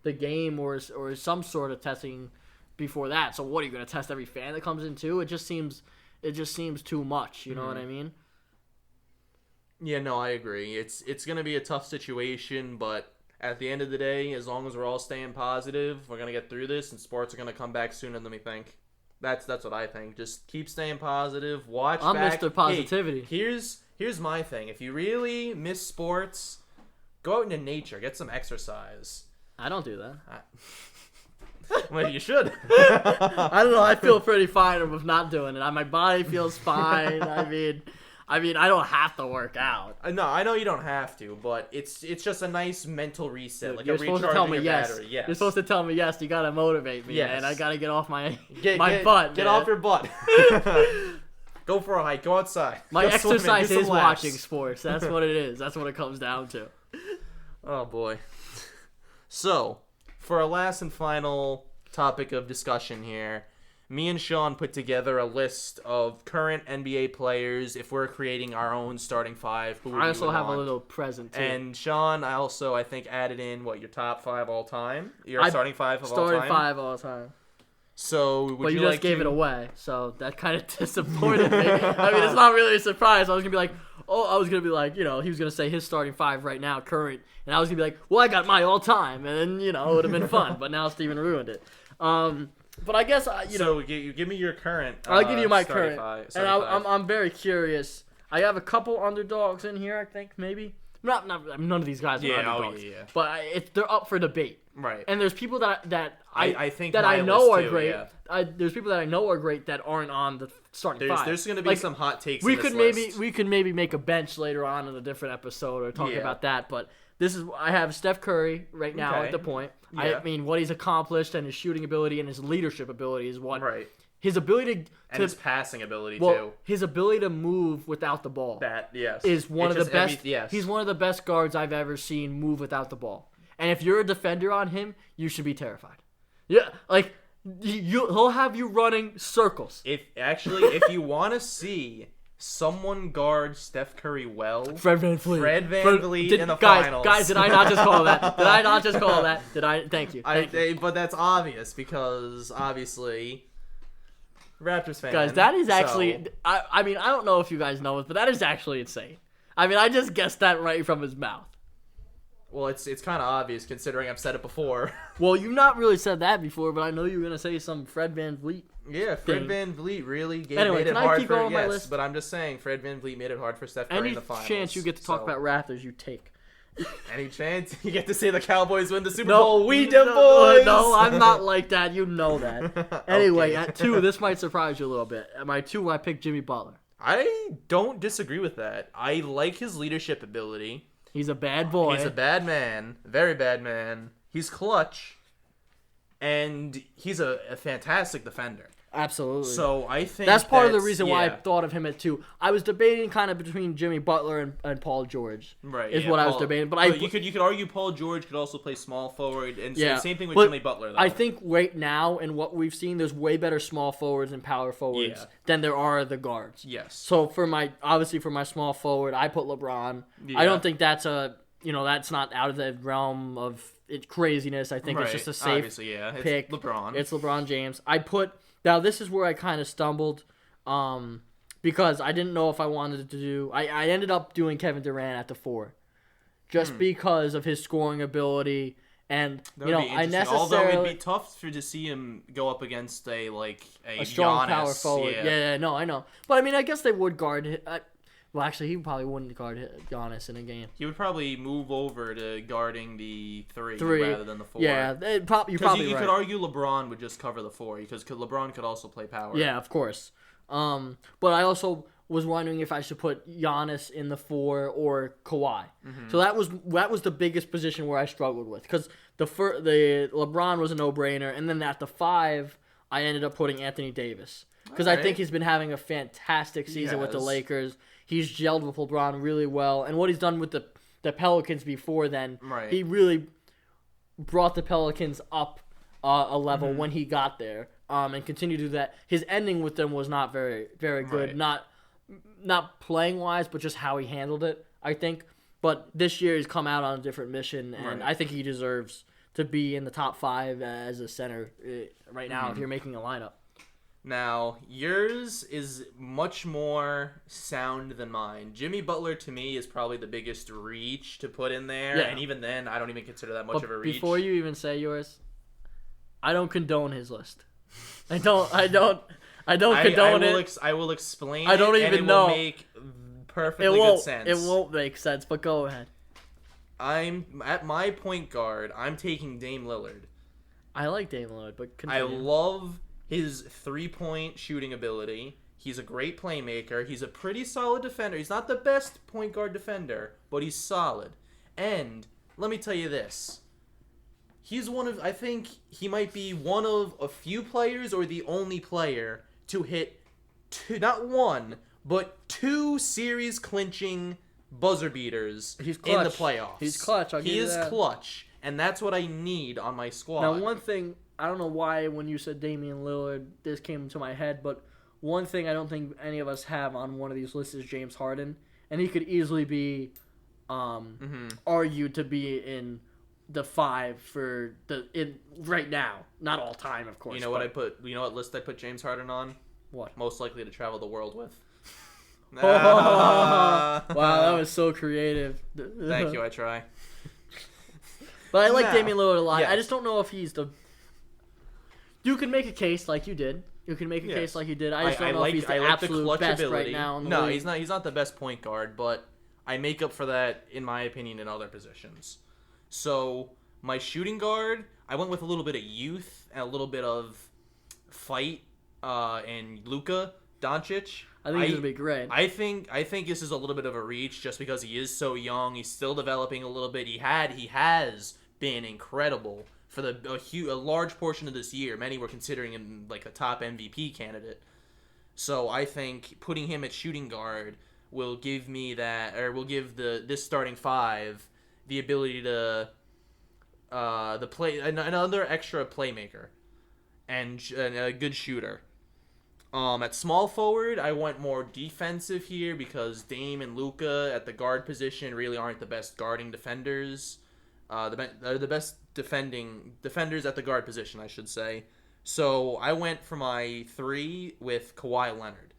the game or some sort of testing before that. So what, are you going to test every fan that comes in too? It just seems too much. You know what I mean? Yeah, no, I agree. It's going to be a tough situation, but at the end of the day, as long as we're all staying positive, we're going to get through this, and sports are going to come back sooner than we think. That's what I think. Just keep staying positive. Watch I'm back. Mr. Positivity. Hey, here's my thing. If you really miss sports, go out into nature. Get some exercise. I don't do that. Well, you should. I don't know. I feel pretty fine with not doing it. My body feels fine. I mean, I don't have to work out. No, I know you don't have to, but it's just a nice mental reset, like You're a supposed recharge to tell of me your yes. battery. Yes. You're supposed to tell me yes. You gotta motivate me, Yes. man. I gotta get off my Get butt. Get man. off your butt. Go for a hike. Go outside. My Go swimming, exercise do some is laps. watching sports. That's what it is. That's what it comes down to. Oh boy. So, for our last and final topic of discussion here, me and Sean put together a list of current NBA players if we're creating our own starting five. Who I we also would have a want. little present too. And Sean, I think added in your top five all time, your starting five of all time. Starting five all the time. So would But you like just gave to... it away, so that kind of disappointed me. I mean, it's not really a surprise. I was gonna be like, he was gonna say his starting five right now, current, and I was gonna be like, well, I got my all time, and then it would have been fun. But now Steven ruined it. But I guess So you give me your current. I'll give you my starting current, starting and five. I'm very curious. I have a couple underdogs in here. I think maybe not. I mean, none of these guys are underdogs, but they're up for debate. Right. And there's people that I think that my I know list are too, great. yeah. There's people that I know are great that aren't on the starting five. There's going to be some hot takes. We in this could list. maybe make a bench later on in a different episode or talk about that. But I have Steph Curry right now Okay. at the point. Yeah. I mean, what he's accomplished and his shooting ability and his leadership ability is what. Right. His ability And his passing ability well, too. his ability to move without the ball That yes is one of the best. Yes. He's one of the best guards I've ever seen move without the ball. And if you're a defender on him, you should be terrified. Yeah, like he'll have you running circles. If you want to see someone guard Steph Curry well, Fred VanVleet. Fred VanVleet in the guys, finals. Guys, did I not just call that? Did I not just call that? Did I? Thank you. Thank you. But that's obvious because obviously Raptors fan. Guys, that is actually. so- I mean, I don't know if you guys know it, but that is actually insane. I mean, I just guessed that right from his mouth. Well, it's kind of obvious considering I've said it before. Well, you've not really said that before, but I know you were gonna say some Fred VanVleet. Yeah, Fred thing. VanVleet really made Anyway, it can I hard keep for going on my yes, list? but I'm just saying Fred VanVleet made it hard for Steph Curry Any in the finals. chance you get to talk so- about Raptors, you take. Any chance you get to say the Cowboys win the Super No, Bowl? We no, did, boys. No, I'm not like that. You know that. Anyway, Okay. at 2, this might surprise you a little bit. At my 2, I picked Jimmy Butler. I don't disagree with that. I like his leadership ability. He's a bad boy. He's a bad man, very bad man. He's clutch, and he's a fantastic defender. Absolutely. So I think that's part of the reason why I yeah. thought of him at 2. I was debating kind of between Jimmy Butler and Paul George. Right, Is yeah, what I was Paul- debating. But you could argue Paul George could also play small forward, and Yeah, same thing with but Jimmy Butler. Though. I think right now, in what we've seen, there's way better small forwards and power forwards Yeah. than there are the guards. yes. So for my small forward, I put LeBron. Yeah. I don't think that's that's not out of the realm of craziness. I think it's just a safe Obviously, yeah. It's pick. LeBron. It's LeBron James. Now this is where I kind of stumbled, because I didn't know if I wanted to do. I ended up doing Kevin Durant at the 4, just because of his scoring ability. And That would be I interesting. Although necessarily it'd be tough to see him go up against a strong Giannis, power forward. Yeah. No, I know. But I mean, I guess they would guard. Well, actually, he probably wouldn't guard Giannis in a game. He would probably move over to guarding the 3 3 rather than the 4. Yeah, you're probably you right. could argue LeBron would just cover the 4 because LeBron could also play power. Yeah, of course. But I also was wondering if I should put Giannis in the 4 or Kawhi. Mm-hmm. So that was the biggest position where I struggled with, because the LeBron was a no-brainer, and then at the 5 I ended up putting Anthony Davis. because I think he's been having a fantastic season with the Yes. Lakers. He's gelled with LeBron really well, and what he's done with the Pelicans before then, Right. he really brought the Pelicans up a level when he got there, and continued to do that. His ending with them was not very good, Right. not playing wise, but just how he handled it, I think. But this year he's come out on a different mission, and Right. I think he deserves to be in the top 5 as a center right now if you're making a lineup. Now, yours is much more sound than mine. Jimmy Butler, to me, is probably the biggest reach to put in there. Yeah. And even then, I don't even consider that much But of a reach. before you even say yours, I don't condone his list. I don't condone it. I will explain. I don't it, and even it know. Will make perfectly It good won't. sense. It won't make sense. But go ahead. I'm at my point guard. I'm taking Dame Lillard. I like Dame Lillard, but I continue. love his 3-point shooting ability. He's a great playmaker. He's a pretty solid defender. He's not the best point guard defender, but he's solid. And let me tell you this. I think he might be one of a few players or the only player to hit not one, but 2 series clinching buzzer beaters He's in the clutch. playoffs. He's clutch, I'll give He you is that. clutch, and that's what I need on my squad. Now, one thing, I don't know why when you said Damian Lillard, this came into my head, but one thing I don't think any of us have on one of these lists is James Harden, and he could easily be argued to be in the 5 for right now, not all time, of course. You know what list I put James Harden on? What? Most likely to travel the world with. Wow, that was so creative. Thank you, I try. But I like Now, Damian Lillard a lot. yes. I just don't know if he's the. You can make a case like you did. You can make a Yes. case like you did. I just don't know like, if he's the I like absolute clutch best ability. right now in the No, league. he's not. He's not the best point guard, but I make up for that, in my opinion, in other positions. So my shooting guard, I went with a little bit of youth and a little bit of fight, and Luka Doncic. I think he's gonna be great. I think this is a little bit of a reach just because he is so young. He's still developing a little bit. He has been incredible for a large portion of this year. Many were considering him like a top MVP candidate. So I think putting him at shooting guard will give this starting 5 the ability to another extra playmaker and a good shooter. At small forward, I went more defensive here because Dame and Luka at the guard position really aren't the best guarding defenders. They're the best defenders at the guard position, I should say. So I went for my 3 with Kawhi Leonard.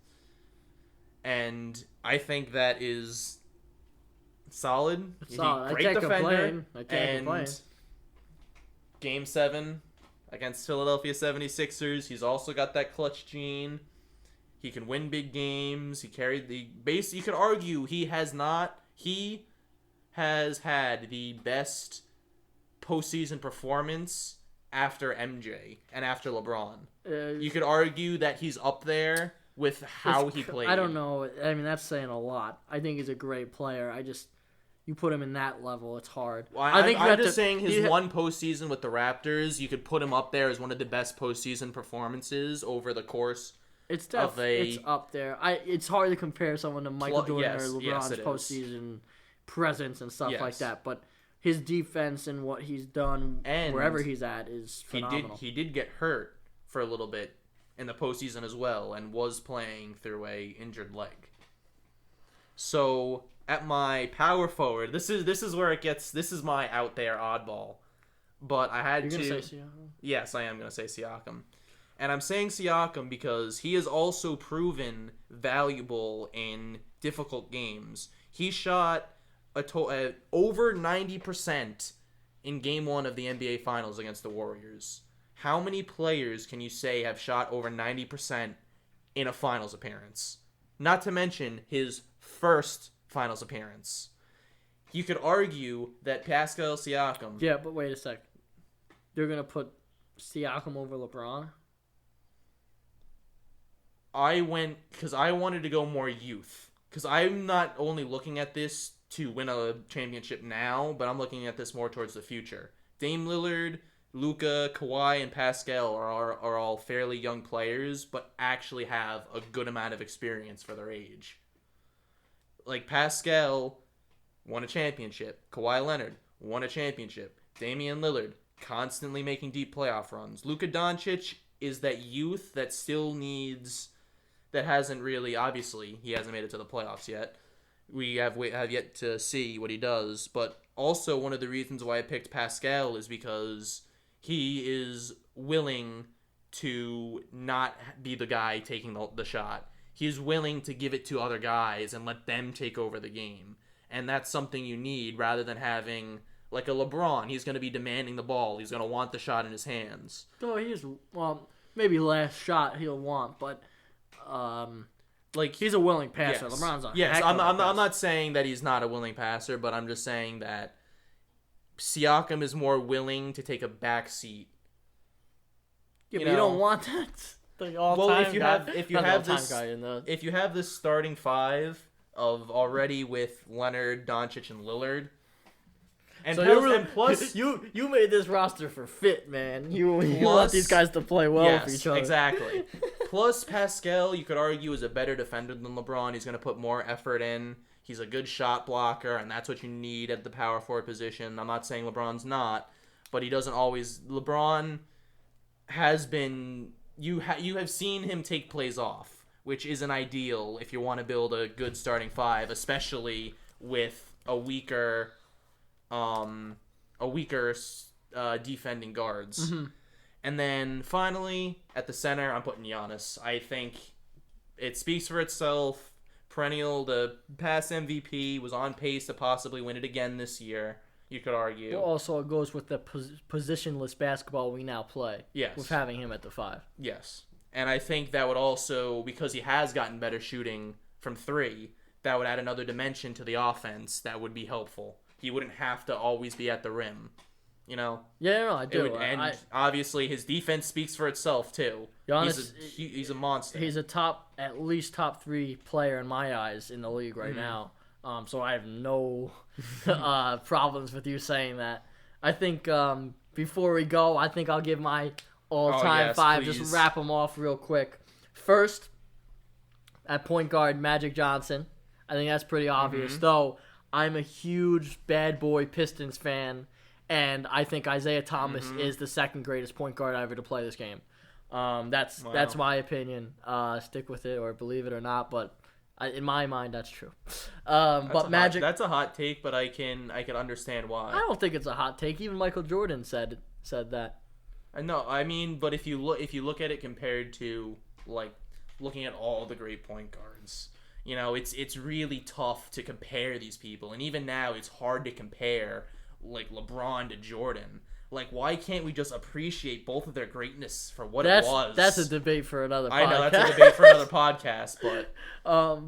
And I think that is solid. It's solid. I can't complain. I can't complain. Game 7 against Philadelphia 76ers. He's also got that clutch gene. He can win big games. He carried the base. You could argue he has had the best postseason performance after MJ and after LeBron. You could argue that he's up there with how he played. I don't know. I mean, that's saying a lot. I think he's a great player. You put him in that level, it's hard. Well, I'm just saying his one postseason with the Raptors, you could put him up there as one of the best postseason performances over the course. It's it's up there. It's hard to compare someone to Michael Jordan or LeBron's postseason presence and stuff like that. But his defense and what he's done wherever he's at is phenomenal. He did get hurt for a little bit in the postseason as well, and was playing through a injured leg. So at my power forward, this is where it gets. This is my out there oddball, but I had You're to. gonna say Siakam? Yes, I am gonna say Siakam, and I'm saying Siakam because he has also proven valuable in difficult games. He shot over 90% in Game 1 of the NBA Finals against the Warriors. How many players can you say have shot over 90% in a Finals appearance? Not to mention his first Finals appearance. You could argue that Pascal Siakam... Yeah, but wait a sec. You're going to put Siakam over LeBron? I went... Because I wanted to go more youth. Because I'm not only looking at this to win a championship now, but I'm looking at this more towards the future. Dame Lillard Luka, Kawhi, and Pascal are all fairly young players, but actually have a good amount of experience for their age. Like Pascal won a championship. Kawhi Leonard won a championship. Damian Lillard constantly making deep playoff runs. Luka Doncic is that youth that still needs, that hasn't really, obviously, he hasn't made it to the playoffs yet. We have yet to see what he does, but also one of the reasons why I picked Pascal is because he is willing to not be the guy taking the shot. He's willing to give it to other guys and let them take over the game. And that's something you need rather than having, like a LeBron. He's going to be demanding the ball. He's going to want the shot in his hands. Oh, maybe last shot he'll want, but like he's a willing passer. Yes. LeBron's a yes. heck I'm of a passer. not saying that he's not a willing passer, but I'm just saying that Siakam is more willing to take a back seat. Yeah, but you don't want that. The all-time Well, guy. if you Not the have all-time this guy in the... if you have this starting five of already with Leonard, Doncic, and Lillard, and So plus you made this roster for fit, man. You want these guys to play well yes, for each other. exactly. Plus Pascal, you could argue, is a better defender than LeBron. He's going to put more effort in. He's a good shot blocker, and that's what you need at the power forward position. I'm not saying LeBron's not, but he doesn't always. LeBron has been. You have seen him take plays off, which isn't ideal if you want to build a good starting five, especially with a weaker defending guards. Mm-hmm. And then finally, at the center, I'm putting Giannis. I think it speaks for itself. Perennial, the past MVP, was on pace to possibly win it again this year, you could argue. Well, also, it goes with the positionless basketball we now play. Yes. With having him at the 5. Yes. And I think that would also, because he has gotten better shooting from 3, that would add another dimension to the offense that would be helpful. He wouldn't have to always be at the rim, you know? Yeah, no, I do. And obviously his defense speaks for itself, too. Giannis, he's a monster. He's at least top 3 player in my eyes in the league right now. So I have no problems with you saying that. I think before we go, I think I'll give my all-time 5. please. Just wrap them off real quick. First, at point guard, Magic Johnson. I think that's pretty obvious, though. I'm a huge bad boy Pistons fan, and I think Isaiah Thomas is the second greatest point guard ever to play this game. That's my opinion. Stick with it or believe it or not, but in my mind, that's true. But Magic. That's a hot take, but I can understand why. I don't think it's a hot take. Even Michael Jordan said that. No, I mean, but if you look at it compared to like looking at all the great point guards, you know, it's really tough to compare these people, and even now it's hard to compare like LeBron to Jordan. Like, why can't we just appreciate both of their greatness for what it was? That's a debate for another podcast. I know, that's a debate for another podcast, but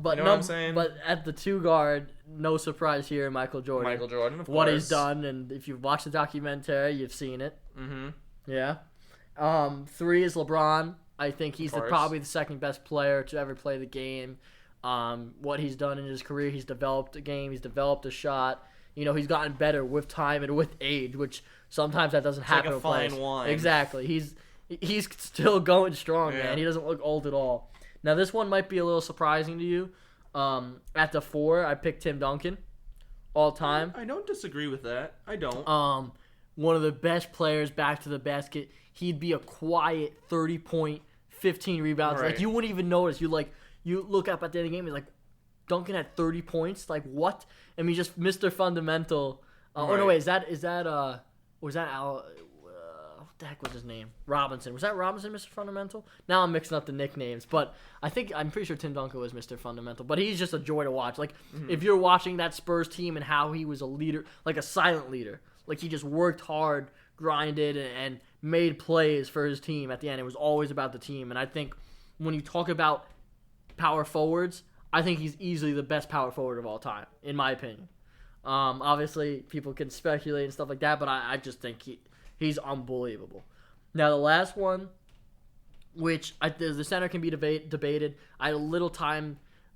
but you know what I'm saying? But at the 2 guard, no surprise here, Michael Jordan. Michael Jordan, of course. What he's done, and if you've watched the documentary, you've seen it. Mm-hmm. Yeah. 3 is LeBron. I think he's probably the second best player to ever play the game. What he's done in his career, he's developed a game, he's developed a shot. You know, he's gotten better with time and with age, which sometimes that doesn't happen. Like a fine wine. Exactly. He's still going strong, Yeah. man. He doesn't look old at all. Now, this one might be a little surprising to you. At the 4, I picked Tim Duncan, all time. I don't disagree with that. I don't. One of the best players back to the basket. He'd be a quiet 30-point, 15 rebounds. Right. Like, you wouldn't even notice. You look up at the end of the game, you're like, Duncan had 30 points? Like, what? I mean, just Mr. Fundamental. Oh, no, wait, was that Al... what the heck was his name? Robinson. Was that Robinson, Mr. Fundamental? Now I'm mixing up the nicknames, but I'm pretty sure Tim Duncan was Mr. Fundamental. But he's just a joy to watch. Like, if you're watching that Spurs team and how he was a leader, like a silent leader, like he just worked hard, grinded, and made plays for his team at the end. It was always about the team. And I think when you talk about power forwards, I think he's easily the best power forward of all time, in my opinion. Obviously, people can speculate and stuff like that, but I just think he's unbelievable. Now, the last one, which the center can be debated. I had a little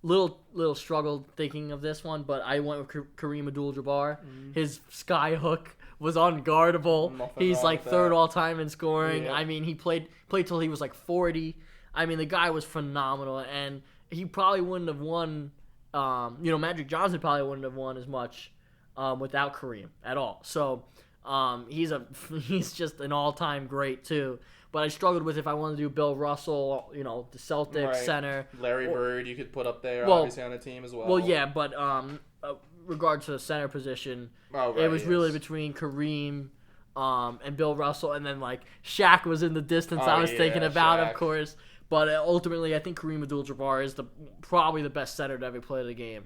little struggled thinking of this one, but I went with Kareem Abdul-Jabbar. His sky hook was unguardable. Nothing He's wrong like with third that. all time in scoring. Yeah. I mean, he played till he was like 40. I mean, the guy was phenomenal, and he probably wouldn't have won. Magic Johnson probably wouldn't have won as much without Kareem at all. So he's just an all-time great too. But I struggled with if I wanted to do Bill Russell, the Celtics Right. center. Larry Bird, you could put up there, Well- obviously on a team as well. Well, yeah, but regard to the center position, Oh, right, it was yes. really between Kareem and Bill Russell, and then like Shaq was in the distance. Oh, I was yeah, thinking about, Shaq. of course, but ultimately, I think Kareem Abdul-Jabbar is probably the best center to ever play the game.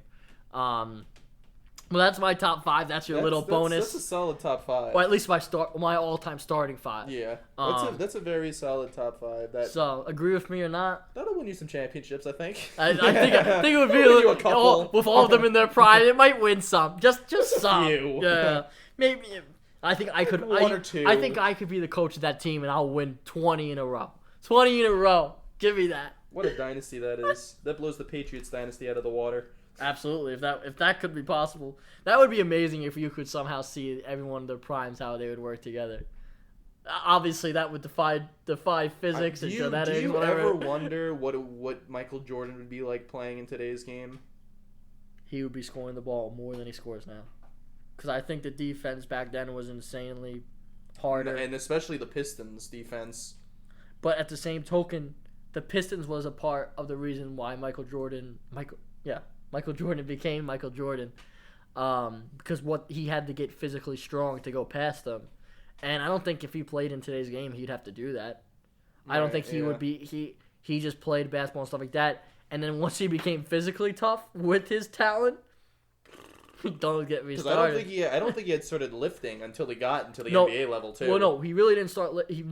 Well, that's my top 5. That's your little bonus. That's a solid top 5. Or at least my all-time starting 5. Yeah, that's a very solid top 5. So, agree with me or not? That'll win you some championships, I think. I think it would be Win you a couple. with all of them in their prime. It might win some, just some. few. Yeah, maybe. I think I could. One or two. I think I could be the coach of that team, and I'll win 20 in a row. 20 in a row. Give me that. What a dynasty that is. That blows the Patriots dynasty out of the water. Absolutely. If that could be possible, that would be amazing. If you could somehow see everyone in their primes, how they would work together. Obviously, that would defy physics and Do genetics. you whatever. ever wonder what Michael Jordan would be like playing in today's game? He would be scoring the ball more than he scores now. Because I think the defense back then was insanely harder. And especially the Pistons defense. But at the same token, the Pistons was a part of the reason why Michael Jordan became Michael Jordan. Because he had to get physically strong to go past them. And I don't think if he played in today's game, he'd have to do that. I don't think he would be. He just played basketball and stuff like that. And then once he became physically tough with his talent, don't get me Because started. I don't think he had started lifting until he got into the No. NBA level too. Well, no, he really didn't start. He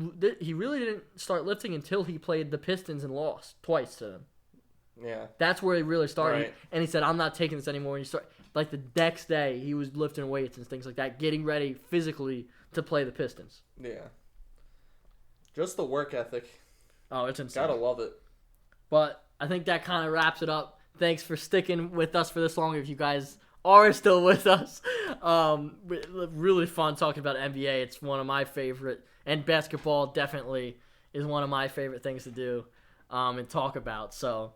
really didn't start lifting until he played the Pistons and lost twice to them. Yeah. That's where he really started. Right. And he said, "I'm not taking this anymore." And he started like the next day, he was lifting weights and things like that, getting ready physically to play the Pistons. Yeah. Just the work ethic. Oh, it's insane. Gotta love it. But I think that kind of wraps it up. Thanks for sticking with us for this long. If you guys are still with us, really fun talking about NBA. It's one of my favorite, and basketball definitely is one of my favorite things to do and talk about. So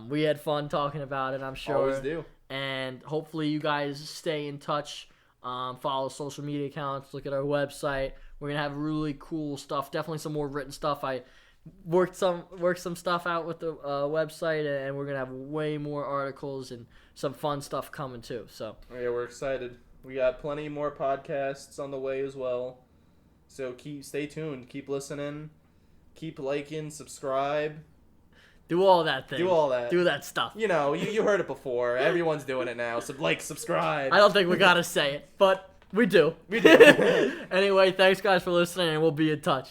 we had fun talking about it, I'm sure. Always do. And hopefully you guys stay in touch. Follow social media accounts. Look at our website. We're gonna have really cool stuff. Definitely some more written stuff. I worked some stuff out with the website, and we're gonna have way more articles and some fun stuff coming too. So Yeah, we're excited. We got plenty more podcasts on the way as well. So stay tuned. Keep listening. Keep liking. Subscribe. do all that thing. Do all that. Do that stuff. You know, you heard it before. Everyone's doing it now. So subscribe. I don't think we gotta say it, but we do. We do. Anyway, thanks guys for listening, and we'll be in touch.